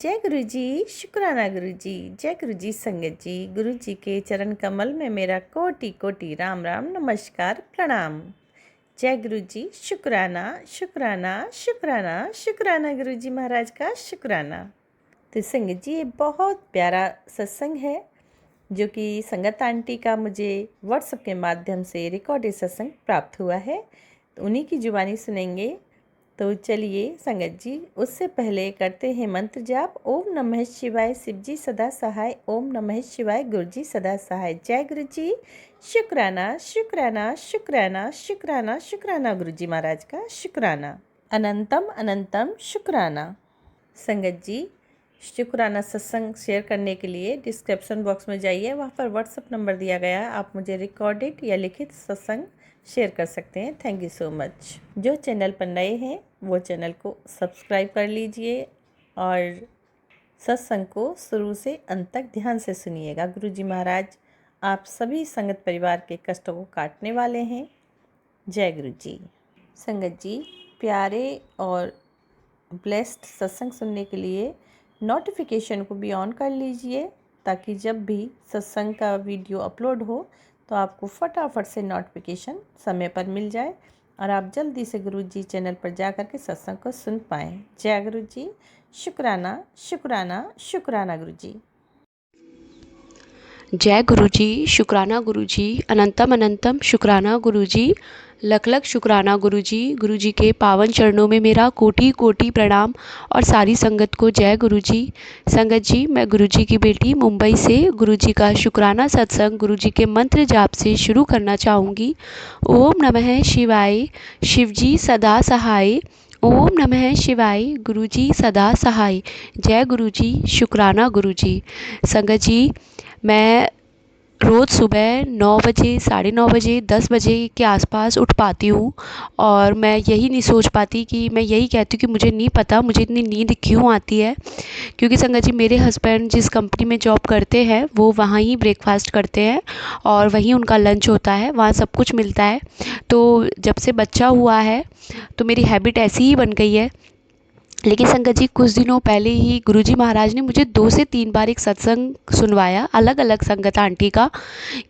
जय गुरु जी, शुक्राना गुरु जी। जय गुरु जी संगत जी। गुरु जी के चरण कमल में मेरा कोटि कोटि राम राम नमस्कार प्रणाम। जय गुरु जी, शुक्राना शुक्राना शुक्राना शुक्राना गुरु जी महाराज का शुक्राना। तो संगत जी, ये बहुत प्यारा सत्संग है जो कि संगत आंटी का मुझे व्हाट्सएप के माध्यम से रिकॉर्डेड सत्संग प्राप्त हुआ है, तो उन्हीं की जुबानी सुनेंगे। तो चलिए संगत जी, उससे पहले करते हैं मंत्र जाप। ओम नमः शिवाय, शिव जी सदा सहाय। ओम नमः शिवाय, गुरु जी सदा सहाय। जय गुरु जी, शुक्राना शुक्राना शुक्राना शुक्राना शुक्राना गुरु जी महाराज का शुक्राना। अनंतम अनंतम शुक्राना। संगत जी, शुक्राना सत्संग शेयर करने के लिए डिस्क्रिप्शन बॉक्स में जाइए, वहाँ पर व्हाट्सएप नंबर दिया गया है। आप मुझे रिकॉर्डेड या लिखित सत्संग शेयर कर सकते हैं। Thank you so much. जो चैनल पर नए हैं वो चैनल को सब्सक्राइब कर लीजिए और सत्संग को शुरू से अंत तक ध्यान से सुनिएगा। गुरु जी महाराज आप सभी संगत परिवार के कष्टों को काटने वाले हैं। जय गुरु जी। संगत जी, प्यारे और ब्लेस्ड सत्संग सुनने के लिए नोटिफिकेशन को भी ऑन कर लीजिए, ताकि जब भी सत्संग का वीडियो अपलोड हो तो आपको फटाफट से नोटिफिकेशन समय पर मिल जाए और आप जल्दी से गुरु जी चैनल पर जा कर के सत्संग को सुन पाएँ। जय गुरु जी, शुक्राना शुक्राना शुक्राना गुरु जी। जय गुरु जी, शुक्राना गुरु जी, अनंतम अनंतम शुक्राना गुरु जी, लख लख शुक्राना गुरु जी के पावन चरणों में मेरा कोटि कोटि प्रणाम और सारी संगत को जय गुरु जी। संगत जी, मैं गुरु जी की बेटी मुंबई से गुरु जी का शुक्राना सत्संग गुरु जी के मंत्र जाप से शुरू करना चाहूँगी। ओम नमः शिवाय, शिव जी सदा सहाय। ओम नमः शिवाय, गुरु जी सदा सहाय। जय गुरु जी, शुक्राना गुरु जी। संगत जी, मैं रोज़ सुबह 9 बजे, साढ़े 9 बजे, 10 बजे के आसपास उठ पाती हूँ और मैं यही नहीं सोच पाती कि मैं यही कहती हूँ कि मुझे नहीं पता मुझे इतनी नींद क्यों आती है। क्योंकि संगत जी, मेरे हस्बैंड जिस कंपनी में जॉब करते हैं वो वहाँ ही ब्रेकफास्ट करते हैं और वहीं उनका लंच होता है, वहाँ सब कुछ मिलता है। तो जब से बच्चा हुआ है तो मेरी हैबिट ऐसी ही बन गई है। लेकिन संगत जी, कुछ दिनों पहले ही गुरुजी महाराज ने मुझे 2 से 3 बार एक सत्संग सुनवाया अलग अलग संगत आंटी का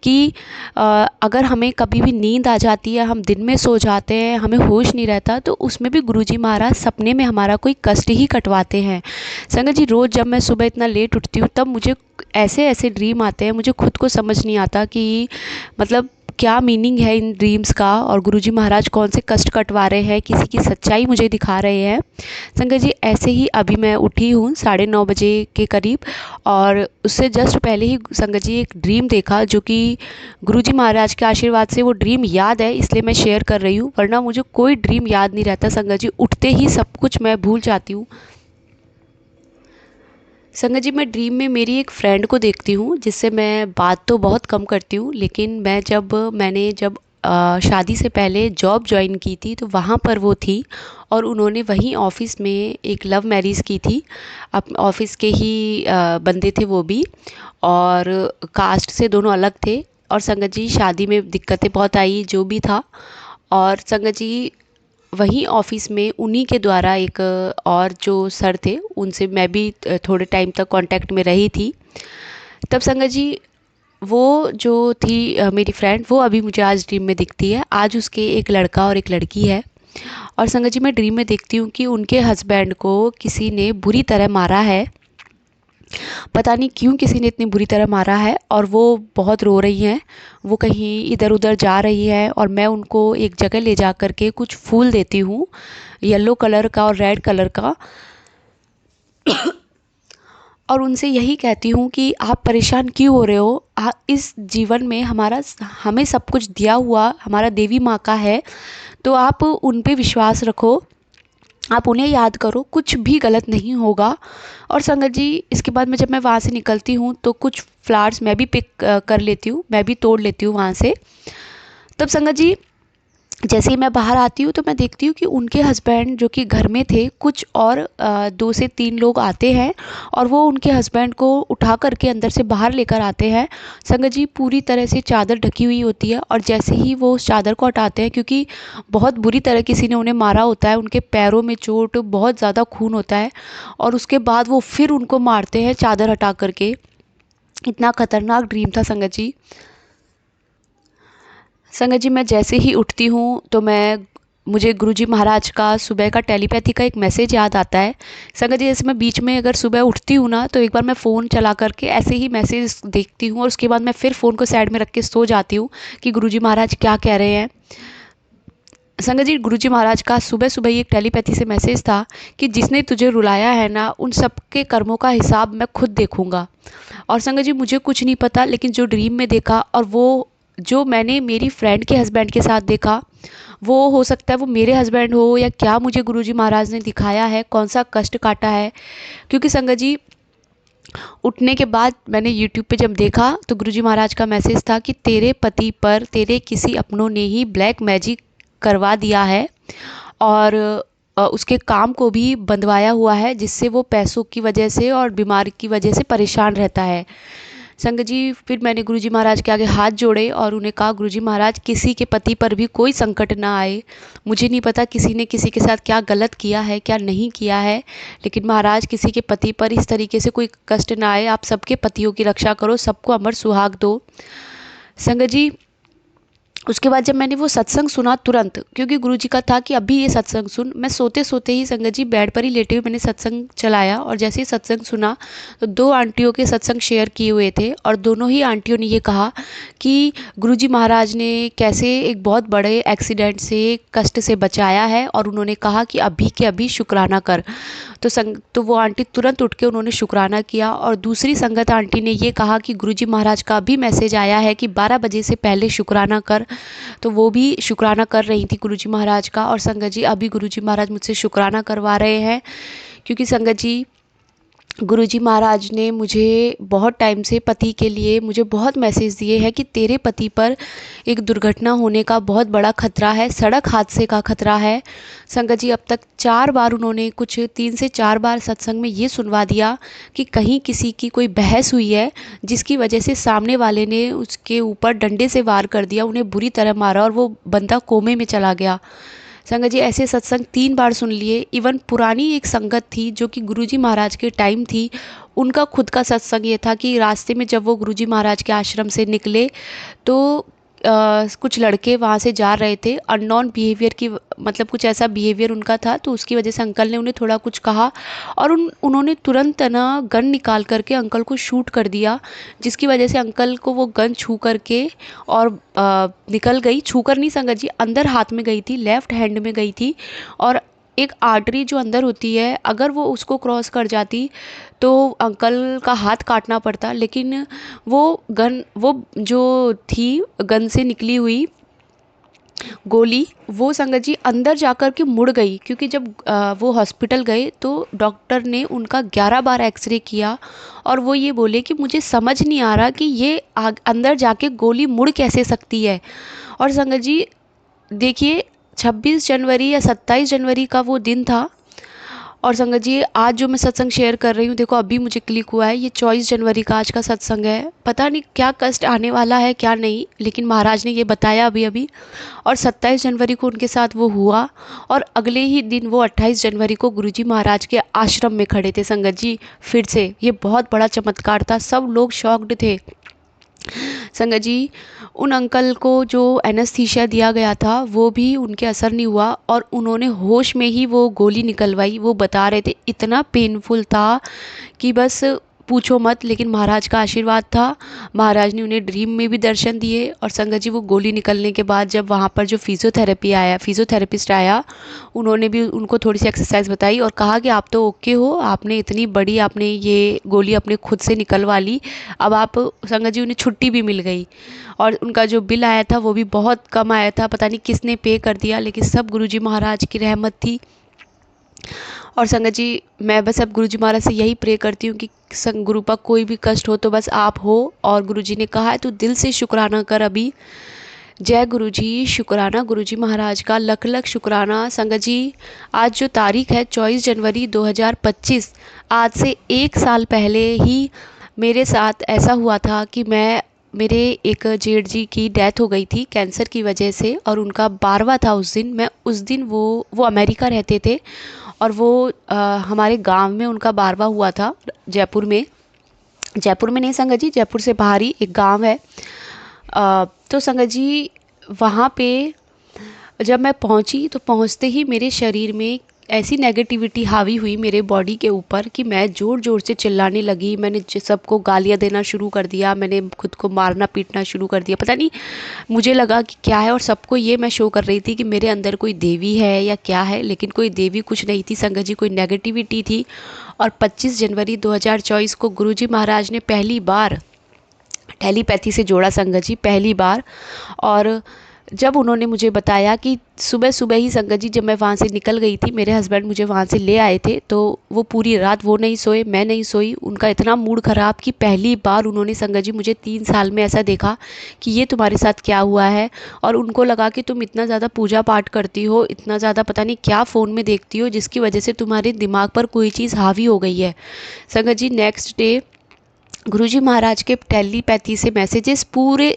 कि अगर हमें कभी भी नींद आ जाती है, हम दिन में सो जाते हैं, हमें होश नहीं रहता, तो उसमें भी गुरुजी महाराज सपने में हमारा कोई कष्ट ही कटवाते हैं। संगत जी, रोज़ जब मैं सुबह इतना लेट उठती हूँ तब मुझे ऐसे ऐसे ड्रीम आते हैं, मुझे खुद को समझ नहीं आता कि मतलब क्या मीनिंग है इन ड्रीम्स का और गुरुजी महाराज कौन से कष्ट कटवा रहे हैं, किसी की सच्चाई मुझे दिखा रहे हैं। संगत जी, ऐसे ही अभी मैं उठी हूँ 9:30 बजे के करीब और उससे जस्ट पहले ही संगत जी एक ड्रीम देखा जो कि गुरुजी महाराज के आशीर्वाद से वो ड्रीम याद है, इसलिए मैं शेयर कर रही हूँ, वरना मुझे कोई ड्रीम याद नहीं रहता। संगत जी, उठते ही सब कुछ मैं भूल जाती हूँ। संगत जी, मैं ड्रीम में मेरी एक फ्रेंड को देखती हूँ जिससे मैं बात तो बहुत कम करती हूँ, लेकिन मैंने जब शादी से पहले जॉब ज्वाइन की थी तो वहाँ पर वो थी और उन्होंने वहीं ऑफ़िस में एक लव मैरिज की थी। अप ऑफ़िस के ही बंदे थे वो भी और कास्ट से दोनों अलग थे। और संगत जी, शादी में दिक्कतें बहुत आई जो भी था। और संगत जी, वहीं ऑफ़िस में उन्हीं के द्वारा एक और जो सर थे उनसे मैं भी थोड़े टाइम तक कांटेक्ट में रही थी। तब संगत जी, वो जो थी मेरी फ्रेंड, वो अभी मुझे आज ड्रीम में दिखती है। आज उसके एक लड़का और एक लड़की है। और संगत जी, मैं ड्रीम में देखती हूँ कि उनके हस्बैंड को किसी ने बुरी तरह मारा है। पता नहीं क्यों किसी ने इतनी बुरी तरह मारा है और वो बहुत रो रही हैं। वो कहीं इधर उधर जा रही है और मैं उनको एक जगह ले जा कर के कुछ फूल देती हूँ, येलो कलर का और रेड कलर का, और उनसे यही कहती हूँ कि आप परेशान क्यों हो रहे हो, इस जीवन में हमें सब कुछ दिया हुआ हमारा देवी माँ का है, तो आप उन पे विश्वास रखो, आप उन्हें याद करो, कुछ भी गलत नहीं होगा। और संगत जी, इसके बाद जब मैं वहाँ से निकलती हूँ तो कुछ फ्लावर्स मैं भी पिक कर लेती हूँ, मैं भी तोड़ लेती हूँ वहाँ से। तब संगत जी, जैसे ही मैं बाहर आती हूँ तो मैं देखती हूँ कि उनके हस्बैंड जो कि घर में थे, कुछ और 2 से 3 लोग आते हैं और वो उनके हस्बैंड को उठा करके अंदर से बाहर लेकर आते हैं। संगत जी, पूरी तरह से चादर ढकी हुई होती है और जैसे ही वो उस चादर को हटाते हैं, क्योंकि बहुत बुरी तरह किसी ने उन्हें मारा होता है, उनके पैरों में चोट, बहुत ज़्यादा खून होता है, और उसके बाद वो फिर उनको मारते हैं चादर हटा करके। इतना खतरनाक ड्रीम था संगत जी। संगत जी, मैं जैसे ही उठती हूँ तो मुझे गुरुजी महाराज का सुबह का टेलीपैथी का एक मैसेज याद आता है। संगत जी, जैसे मैं बीच में अगर सुबह उठती हूँ ना, तो एक बार मैं फ़ोन चला करके ऐसे ही मैसेज देखती हूँ और उसके बाद मैं फिर फ़ोन को साइड में रख के सो जाती हूँ कि गुरुजी महाराज क्या कह रहे हैं। संगत जी, गुरुजी महाराज का सुबह सुबह ही एक टेलीपैथी से मैसेज था कि जिसने तुझे रुलाया है ना, उन सबके कर्मों का हिसाब मैं खुद देखूंगा। और संगत जी, मुझे कुछ नहीं पता, लेकिन जो ड्रीम में देखा और वो जो मैंने मेरी फ्रेंड के हस्बैंड के साथ देखा, वो हो सकता है वो मेरे हस्बैंड हो, या क्या मुझे गुरुजी महाराज ने दिखाया है, कौन सा कष्ट काटा है। क्योंकि संगत जी, उठने के बाद मैंने यूट्यूब पे जब देखा तो गुरुजी महाराज का मैसेज था कि तेरे पति पर तेरे किसी अपनों ने ही ब्लैक मैजिक करवा दिया है और उसके काम को भी बंधवाया हुआ है, जिससे वो पैसों की वजह से और बीमारी की वजह से परेशान रहता है। संगत जी, फिर मैंने गुरुजी महाराज के आगे हाथ जोड़े और उन्हें कहा, गुरुजी महाराज, किसी के पति पर भी कोई संकट ना आए। मुझे नहीं पता किसी ने किसी के साथ क्या गलत किया है, क्या नहीं किया है, लेकिन महाराज, किसी के पति पर इस तरीके से कोई कष्ट ना आए। आप सबके पतियों की रक्षा करो, सबको अमर सुहाग दो। संगत जी, उसके बाद जब मैंने वो सत्संग सुना तुरंत, क्योंकि गुरुजी का था कि अभी ये सत्संग सुन, मैं सोते सोते ही संगत जी बेड पर ही लेटे हुए मैंने सत्संग चलाया और जैसे ही सत्संग सुना तो 2 आंटियों के सत्संग शेयर किए हुए थे और दोनों ही आंटियों ने ये कहा कि गुरुजी महाराज ने कैसे एक बहुत बड़े एक्सीडेंट से, कष्ट से बचाया है, और उन्होंने कहा कि अभी के अभी शुक्राना कर। तो वो आंटी तुरंत उठ के उन्होंने शुक्राना किया। और दूसरी संगत आंटी ने ये कहा कि गुरुजी महाराज का भी मैसेज आया है कि 12 बजे से पहले शुक्राना कर। तो वो भी शुक्राना कर रही थी गुरुजी महाराज का। और संगत जी, अभी गुरुजी महाराज मुझसे शुक्राना करवा रहे हैं, क्योंकि संगत जी, गुरुजी महाराज ने मुझे बहुत टाइम से पति के लिए मुझे बहुत मैसेज दिए हैं कि तेरे पति पर एक दुर्घटना होने का बहुत बड़ा खतरा है, सड़क हादसे का खतरा है। संगत जी, अब तक 4 बार उन्होंने, कुछ 3 से 4 बार सत्संग में ये सुनवा दिया कि कहीं किसी की कोई बहस हुई है, जिसकी वजह से सामने वाले ने उसके ऊपर डंडे से वार कर दिया, उन्हें बुरी तरह मारा और वो बंदा कोमे में चला गया। संगत जी, ऐसे सत्संग 3 बार सुन लिए। इवन पुरानी एक संगत थी जो कि गुरुजी महाराज के टाइम थी, उनका खुद का सत्संग ये था कि रास्ते में जब वो गुरुजी महाराज के आश्रम से निकले तो कुछ लड़के वहाँ से जा रहे थे, अननोन बिहेवियर की, मतलब कुछ ऐसा बिहेवियर उनका था, तो उसकी वजह से अंकल ने उन्हें थोड़ा कुछ कहा और उन्होंने तुरंत ना गन निकाल करके अंकल को शूट कर दिया, जिसकी वजह से अंकल को वो गन छू करके और निकल गई। छू कर नहीं संगत जी, अंदर हाथ में गई थी, लेफ्ट हैंड में गई थी, और एक आर्टरी जो अंदर होती है, अगर वो उसको क्रॉस कर जाती तो अंकल का हाथ काटना पड़ता। लेकिन वो जो थी गन से निकली हुई गोली, वो संगत जी अंदर जाकर के मुड़ गई, क्योंकि जब वो हॉस्पिटल गए तो डॉक्टर ने उनका 11 बार एक्सरे किया और वो ये बोले कि मुझे समझ नहीं आ रहा कि ये अंदर जाके गोली मुड़ कैसे सकती है। और संगत जी देखिए, 26 जनवरी या 27 जनवरी का वो दिन था। और संगत जी, आज जो मैं सत्संग शेयर कर रही हूँ, देखो अभी मुझे क्लिक हुआ है, ये 24 जनवरी का आज का सत्संग है। पता नहीं क्या कष्ट आने वाला है क्या नहीं, लेकिन महाराज ने ये बताया अभी अभी। और 27 जनवरी को उनके साथ वो हुआ और अगले ही दिन वो 28 जनवरी को गुरुजी महाराज के आश्रम में खड़े थे। संगत जी, फिर से ये बहुत बड़ा चमत्कार था, सब लोग शॉक्ड थे। संगत जी, उन अंकल को जो एनेस्थीसिया दिया गया था वो भी उनके असर नहीं हुआ और उन्होंने होश में ही वो गोली निकलवाई। वो बता रहे थे इतना पेनफुल था कि बस पूछो मत, लेकिन महाराज का आशीर्वाद था। महाराज ने उन्हें ड्रीम में भी दर्शन दिए। और संगत जी, वो गोली निकलने के बाद जब वहाँ पर जो फिजियोथेरेपिस्ट आया, उन्होंने भी उनको थोड़ी सी एक्सरसाइज बताई और कहा कि आप तो ओके हो, आपने इतनी बड़ी आपने ये गोली अपने खुद से निकलवा ली, अब आप, संगत जी, उन्हें छुट्टी भी मिल गई। और उनका जो बिल आया था वो भी बहुत कम आया था, पता नहीं किसने पे कर दिया, लेकिन सब गुरुजी महाराज की रहमत थी। और संगत जी, मैं बस अब गुरुजी महाराज से यही प्रे करती हूँ कि गुरु पर कोई भी कष्ट हो तो बस आप हो। और गुरुजी ने कहा है तू दिल से शुक्राना कर अभी। जय गुरु जी, शुक्राना गुरु जी महाराज का लख लख शुक्राना। संगत जी, आज जो तारीख है 24 जनवरी 2025, आज से 1 साल पहले ही मेरे साथ ऐसा हुआ था कि मेरे एक जेठ जी की डेथ हो गई थी कैंसर की वजह से, और उनका 12वां था उस दिन। मैं उस दिन वो अमेरिका रहते थे और वो हमारे गांव में उनका 12वां हुआ था, जयपुर में। जयपुर में नहीं संगत जी, जयपुर से बाहर ही एक गांव है। तो संगत जी, वहाँ पे जब मैं पहुँची तो पहुँचते ही मेरे शरीर में ऐसी नेगेटिविटी हावी हुई मेरे बॉडी के ऊपर कि मैं ज़ोर ज़ोर से चिल्लाने लगी। मैंने सबको गालियाँ देना शुरू कर दिया, मैंने खुद को मारना पीटना शुरू कर दिया। पता नहीं, मुझे लगा कि क्या है, और सबको ये मैं शो कर रही थी कि मेरे अंदर कोई देवी है या क्या है, लेकिन कोई देवी कुछ नहीं थी संगत जी, कोई नेगेटिविटी थी। और 25 जनवरी 2024 को गुरुजी महाराज ने पहली बार टेलीपैथी से जोड़ा संगत जी, पहली बार। और जब उन्होंने मुझे बताया कि सुबह सुबह ही संगत जी, जब मैं वहाँ से निकल गई थी, मेरे हस्बैंड मुझे वहाँ से ले आए थे, तो वो पूरी रात वो नहीं सोए, मैं नहीं सोई। उनका इतना मूड ख़राब कि पहली बार उन्होंने संगत जी मुझे 3 साल में ऐसा देखा कि ये तुम्हारे साथ क्या हुआ है। और उनको लगा कि तुम इतना ज़्यादा पूजा पाठ करती हो, इतना ज़्यादा पता नहीं क्या फ़ोन में देखती हो, जिसकी वजह से तुम्हारे दिमाग पर कोई चीज़ हावी हो गई है। संगत जी, नेक्स्ट डे गुरुजी महाराज के टेलीपैथी से मैसेजेस पूरे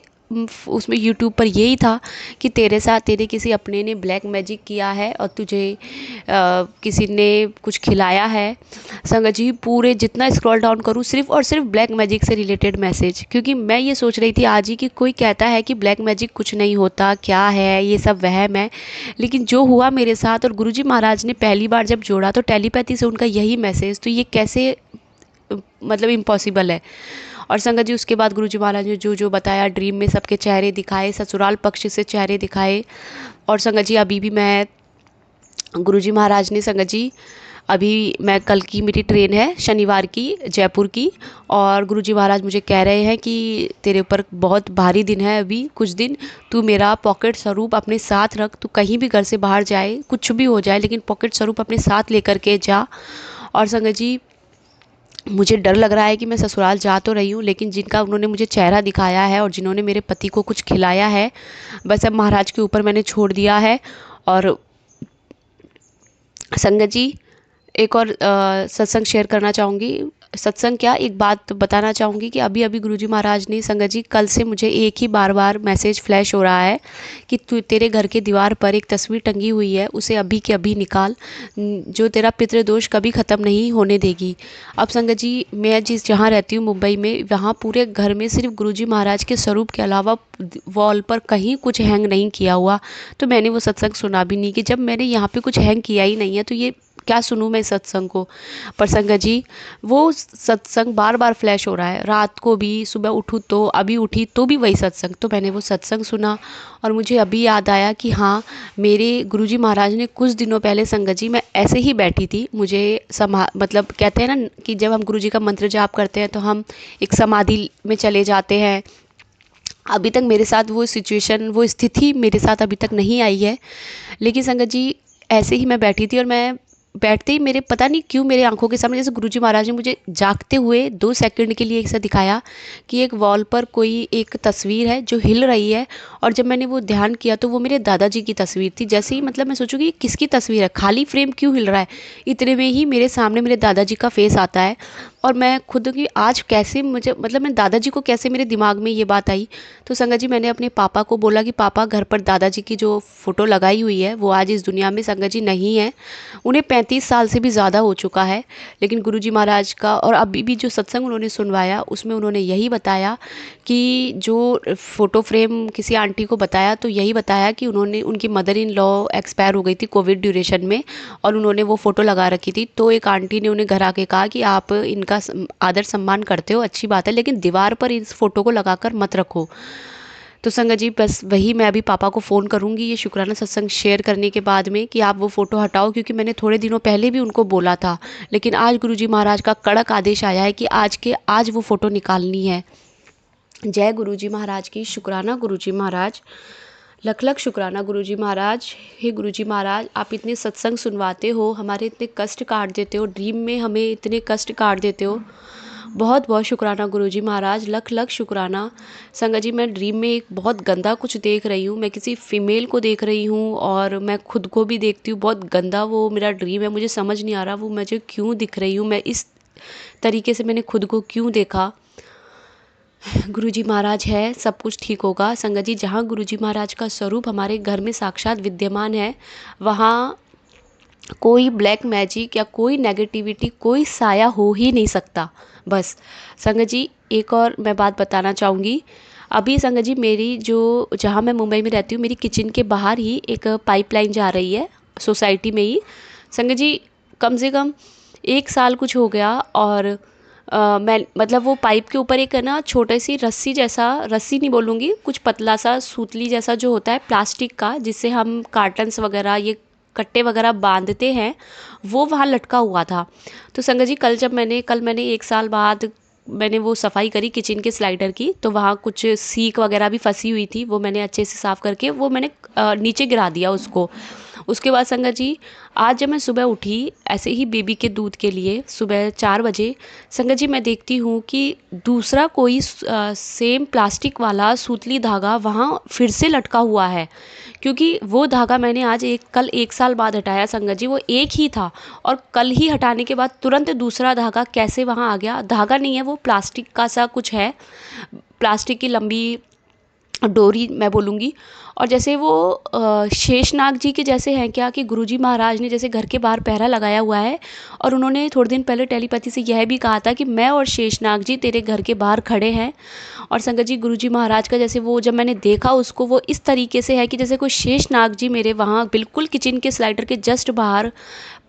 उसमें यूट्यूब पर यही था कि तेरे साथ तेरे किसी अपने ने ब्लैक मैजिक किया है और तुझे किसी ने कुछ खिलाया है। संगत जी, पूरे जितना स्क्रॉल डाउन करूँ सिर्फ और सिर्फ ब्लैक मैजिक से रिलेटेड मैसेज, क्योंकि मैं ये सोच रही थी आज ही कि कोई कहता है कि ब्लैक मैजिक कुछ नहीं होता, क्या है ये सब वहम है। लेकिन जो हुआ मेरे साथ, और गुरुजी महाराज ने पहली बार जब जोड़ा तो टेलीपैथी से उनका यही मैसेज, तो ये कैसे मतलब इम्पॉसिबल है। और संगत जी, उसके बाद गुरुजी महाराज ने जो जो बताया, ड्रीम में सबके चेहरे दिखाए, ससुराल पक्ष से चेहरे दिखाए। और संगत जी, अभी भी मैं गुरुजी महाराज ने संगत जी, अभी मैं कल की मेरी ट्रेन है शनिवार की जयपुर की, और गुरुजी महाराज मुझे कह रहे हैं कि तेरे ऊपर बहुत भारी दिन है, अभी कुछ दिन तू मेरा पॉकेट स्वरूप अपने साथ रख, तू कहीं भी घर से बाहर जाए, कुछ भी हो जाए, लेकिन पॉकेट स्वरूप अपने साथ लेकर के जा। और संगत जी, मुझे डर लग रहा है कि मैं ससुराल जा तो रही हूँ, लेकिन जिनका उन्होंने मुझे चेहरा दिखाया है और जिन्होंने मेरे पति को कुछ खिलाया है, बस अब महाराज के ऊपर मैंने छोड़ दिया है। और संगत जी, एक और सत्संग शेयर करना चाहूँगी। सत्संग क्या, एक बात बताना चाहूँगी कि अभी अभी गुरुजी महाराज ने संगत जी, कल से मुझे एक ही बार बार मैसेज फ्लैश हो रहा है कि तू तेरे घर के दीवार पर एक तस्वीर टंगी हुई है, उसे अभी के अभी निकाल, जो तेरा पितृदोष कभी ख़त्म नहीं होने देगी। अब संगत जी, मैं जिस जहाँ रहती हूँ मुंबई में, वहाँ पूरे घर में सिर्फ गुरुजी महाराज के स्वरूप के अलावा वॉल पर कहीं कुछ हैंग नहीं किया हुआ। तो मैंने वो सत्संग सुना भी नहीं कि जब मैंने यहाँ पे कुछ हैंग किया ही नहीं है तो ये क्या सुनूं मैं सत्संग को। पर संगत जी, वो सत्संग बार बार फ्लैश हो रहा है, रात को भी, सुबह उठूँ तो, अभी उठी तो भी वही सत्संग। तो मैंने वो सत्संग सुना और मुझे अभी याद आया कि हाँ, मेरे गुरुजी महाराज ने कुछ दिनों पहले संगत जी, मैं ऐसे ही बैठी थी, मुझे मतलब कहते हैं ना कि जब हम गुरुजी का मंत्र जाप करते हैं तो हम एक समाधि में चले जाते हैं। अभी तक मेरे साथ वो सिचुएशन, वो स्थिति मेरे साथ अभी तक नहीं आई है, लेकिन संगत जी ऐसे ही मैं बैठी थी और मैं बैठते ही मेरे पता नहीं क्यों मेरे आंखों के सामने जैसे गुरुजी महाराज ने मुझे जागते हुए 2 सेकंड के लिए ऐसा दिखाया कि एक वॉल पर कोई एक तस्वीर है जो हिल रही है। और जब मैंने वो ध्यान किया तो वो मेरे दादाजी की तस्वीर थी। जैसे ही मतलब मैं सोचूं कि किसकी तस्वीर है, खाली फ्रेम क्यों हिल रहा है, इतने में ही मेरे सामने मेरे दादाजी का फेस आता है। और मैं खुद कि आज कैसे मुझे मतलब मैं दादाजी को कैसे मेरे दिमाग में ये बात आई। तो संगत जी, मैंने अपने पापा को बोला कि पापा, घर पर दादाजी की जो फ़ोटो लगाई हुई है वो आज इस दुनिया में संगत जी नहीं है, उन्हें 35 साल से भी ज़्यादा हो चुका है। लेकिन गुरुजी महाराज का और अभी भी जो सत्संग उन्होंने सुनवाया उसमें उन्होंने यही बताया कि जो फ़ोटो फ्रेम किसी आंटी को बताया तो यही बताया कि उन्होंने, उनकी मदर इन लॉ एक्सपायर हो गई थी कोविड ड्यूरेशन में और उन्होंने वो फ़ोटो लगा रखी थी। तो एक आंटी ने उन्हें घर आके कहा कि आप इनका आदर सम्मान करते हो, अच्छी बात है, लेकिन दीवार पर इस फ़ोटो को लगाकर मत रखो। तो संगत जी, बस वही मैं अभी पापा को फ़ोन करूँगी ये शुक्राना सत्संग शेयर करने के बाद में कि आप वो फ़ोटो हटाओ, क्योंकि मैंने थोड़े दिनों पहले भी उनको बोला था, लेकिन आज गुरुजी महाराज का कड़क आदेश आया है कि आज वो फ़ोटो निकालनी है। जय गुरुजी महाराज की, शुक्राना गुरुजी महाराज, लख लख शुक्राना गुरुजी महाराज। हे गुरुजी महाराज, आप इतने सत्संग सुनवाते हो, हमारे इतने कष्ट काट देते हो, ड्रीम में हमें इतने कष्ट काट देते हो। बहुत बहुत शुक्राना गुरुजी महाराज, लख लख शुक्राना। संगत जी, मैं ड्रीम में एक बहुत गंदा कुछ देख रही हूँ। मैं किसी फीमेल को देख रही हूँ और मैं खुद को भी देखती हूँ। बहुत गंदा वो मेरा ड्रीम है। मुझे समझ नहीं आ रहा वो मुझे क्यों दिख रही हूँ, मैं इस तरीके से मैंने खुद को क्यों देखा। गुरुजी महाराज है, सब कुछ ठीक होगा। संगत जी, जहाँ गुरुजी महाराज का स्वरूप हमारे घर में साक्षात विद्यमान है, वहाँ कोई ब्लैक मैजिक या कोई नेगेटिविटी, कोई साया हो ही नहीं सकता। बस संगत जी, एक और मैं बात बताना चाहूँगी। अभी संगत जी, मेरी जो जहाँ मैं मुंबई में रहती हूँ, मेरी किचन के बाहर ही एक पाइपलाइन जा रही है, सोसाइटी में ही। संगत जी, कम से कम 1 साल कुछ हो गया और मैं मतलब वो पाइप के ऊपर एक है ना छोटे सी रस्सी जैसा, रस्सी नहीं बोलूँगी, कुछ पतला सा सूतली जैसा जो होता है प्लास्टिक का, जिससे हम कार्टन्स वगैरह ये कट्टे वगैरह बांधते हैं, वो वहाँ लटका हुआ था। तो संगत जी, कल मैंने 1 साल बाद मैंने वो सफाई करी किचन के स्लाइडर की, तो वहाँ कुछ सीक वगैरह भी फंसी हुई थी, वो मैंने अच्छे से साफ़ करके वो मैंने नीचे गिरा दिया उसको। उसके बाद संगत जी, आज जब मैं सुबह उठी ऐसे ही बेबी के दूध के लिए सुबह 4 बजे, संगत जी मैं देखती हूँ कि दूसरा कोई सेम प्लास्टिक वाला सूतली धागा वहाँ फिर से लटका हुआ है। क्योंकि वो धागा मैंने आज कल 1 साल बाद हटाया संगत जी, वो एक ही था और कल ही हटाने के बाद तुरंत दूसरा धागा कैसे वहाँ आ गया। धागा नहीं है वो, प्लास्टिक का सा कुछ है, प्लास्टिक की लंबी डोरी मैं बोलूँगी। और जैसे वो शेषनाग जी के जैसे हैं क्या, कि गुरुजी महाराज ने जैसे घर के बाहर पहरा लगाया हुआ है और उन्होंने थोड़े दिन पहले टेलीपैथी से यह भी कहा था कि मैं और शेषनाग जी तेरे घर के बाहर खड़े हैं। और संगत जी, गुरुजी महाराज का जैसे वो जब मैंने देखा उसको, वो इस तरीके से है कि जैसे कोई शेषनाग जी मेरे वहाँ बिल्कुल किचन के स्लाइडर के जस्ट बाहर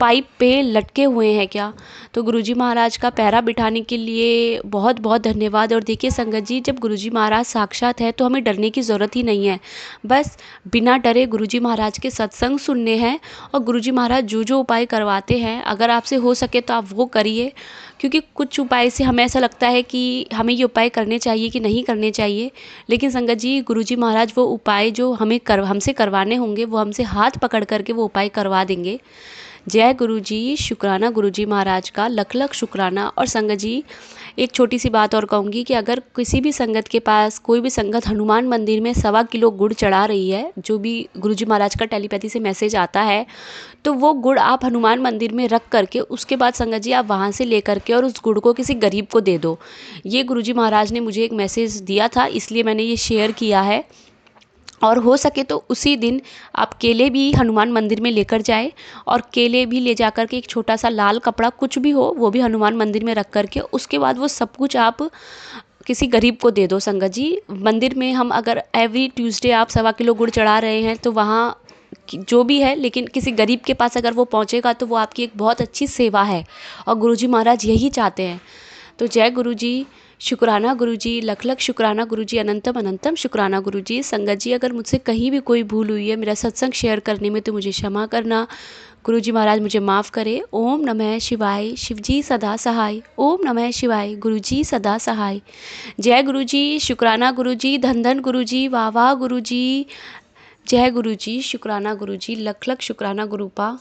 पाइप पे लटके हुए हैं क्या। तो गुरुजी महाराज का पैरा बिठाने के लिए बहुत बहुत धन्यवाद। और देखिए संगत जी, जब गुरुजी महाराज साक्षात है तो हमें डरने की ज़रूरत ही नहीं है। बस बिना डरे गुरुजी महाराज के सत्संग सुनने हैं और गुरुजी महाराज जो जो उपाय करवाते हैं, अगर आपसे हो सके तो आप वो करिए। क्योंकि कुछ उपाय से हमें ऐसा लगता है कि हमें ये उपाय करने चाहिए कि नहीं करने चाहिए, लेकिन संगत जी, गुरुजी महाराज वो उपाय जो हमसे करवाने होंगे, वो हमसे हाथ पकड़ करके वो उपाय करवा देंगे। जय गुरुजी, शुक्राना गुरुजी महाराज का, लख लख शुक्राना। और संगत जी, एक छोटी सी बात और कहूँगी कि अगर किसी भी संगत के पास कोई भी संगत हनुमान मंदिर में 1.25 किलो गुड़ चढ़ा रही है, जो भी गुरुजी महाराज का टेलीपैथी से मैसेज आता है, तो वो गुड़ आप हनुमान मंदिर में रख करके उसके बाद संगत जी आप वहाँ से ले करके और उस गुड़ को किसी गरीब को दे दो। ये गुरुजी महाराज ने मुझे एक मैसेज दिया था, इसलिए मैंने ये शेयर किया है। और हो सके तो उसी दिन आप केले भी हनुमान मंदिर में लेकर जाए और केले भी ले जाकर के एक छोटा सा लाल कपड़ा कुछ भी हो वो भी हनुमान मंदिर में रख करके उसके बाद वो सब कुछ आप किसी गरीब को दे दो। संगत जी, मंदिर में हम अगर एवरी ट्यूसडे आप 1.25 किलो गुड़ चढ़ा रहे हैं तो वहाँ जो भी है, लेकिन किसी गरीब के पास अगर वो पहुँचेगा तो वो आपकी एक बहुत अच्छी सेवा है और गुरुजी महाराज यही चाहते हैं। तो जय गुरुजी, शुक्राना गुरुजी, लख लख शुक्राना गुरुजी, अनंतम अनंतम शुक्राना गुरुजी। संगत जी, अगर मुझसे कहीं भी कोई भूल हुई है मेरा सत्संग शेयर करने में तो मुझे क्षमा करना। गुरुजी महाराज मुझे माफ़ करे। ओम नमः शिवाय, शिवजी सदा सहाय। ओम नमः शिवाय, गुरुजी सदा सहाय। जय गुरुजी, शुक्राना गुरुजी, धन धन गुरुजी, वाह वाह गुरुजी। जय गुरुजी, शुक्राना गुरुजी, लख लख शुक्राना गुरुपा।